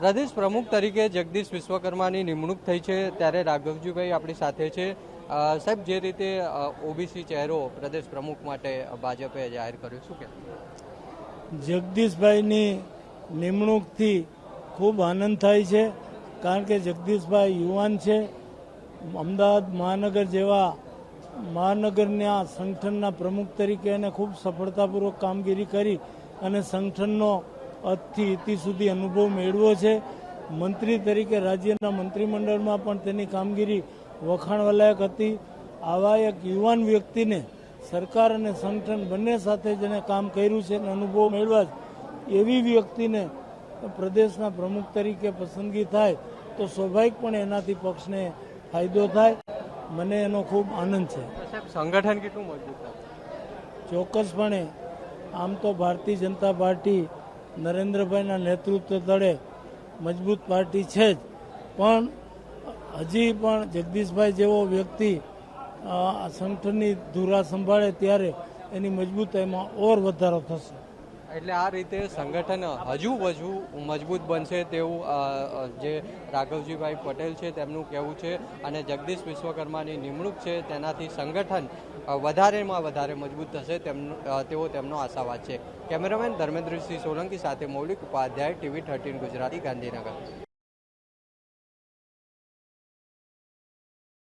પ્રદેશ પ્રમુખ તરીકે જગદીશ વિશ્વકર્માની નિમણૂક થઈ છે ત્યારે રાઘવજીભાઈ આપણી સાથે છે। સાહેબ, જે રીતે ઓબીસી ચહેરો પ્રદેશ પ્રમુખ માટે ભાજપે જાહેર કર્યો, શું કે? જગદીશભાઈની નિમણૂકથી ખૂબ આનંદ થાય છે, કારણ કે જગદીશભાઈ યુવાન છે। અમદાવાદ મહાનગર જેવા મહાનગરના સંગઠનના પ્રમુખ તરીકે એને ખૂબ સફળતાપૂર્વક કામગીરી કરી અને સંગઠનનો અતથી ઇતિ સુધી અનુભવ મેળવ્યો છે। મંત્રી તરીકે રાજ્યના મંત્રીમંડળમાં પણ તેની કામગીરી વખાણવાલાયક હતી। આવા એક યુવાન વ્યક્તિને સરકાર અને સંગઠન બંને સાથે જેને કામ કર્યું છે અને અનુભવ મેળવ્યા છે, એવી વ્યક્તિને પ્રદેશના પ્રમુખ તરીકે પસંદગી થાય તો સ્વાભાવિકપણે એનાથી પક્ષને ફાયદો થાય। મને એનો ખૂબ આનંદ છે। સંગઠન કેટલું મજબૂત થાય? ચોક્કસપણે આમ તો ભારતીય જનતા પાર્ટી નરેન્દ્રભાઈના નેતૃત્વ તળે મજબૂત પાર્ટી છે જ, પણ હજી પણ જગદીશભાઈ જેવો વ્યક્તિ સંગઠનની ધુરા સંભાળે ત્યારે એની મજબૂતાઈમાં ઓર વધારો થશે। એટલે આ રીતે સંગઠન હજુ વધુ મજબૂત બનશે તેવું જે રાઘવજીભાઈ પટેલ છે તેમનું કહેવું છે, અને જગદીશ વિશ્વકર્માની નિમણૂક છે તેનાથી સંગઠન વધારેમાં વધારે મજબૂત થશે તેવો તેમનો આશાવાદ છે। કેમેરામેન ધર્મેન્દ્રસિંહ સોલંકી સાથે મૌલિક ઉપાધ્યાય, TV 13 ગુજરાતી, ગાંધીનગર।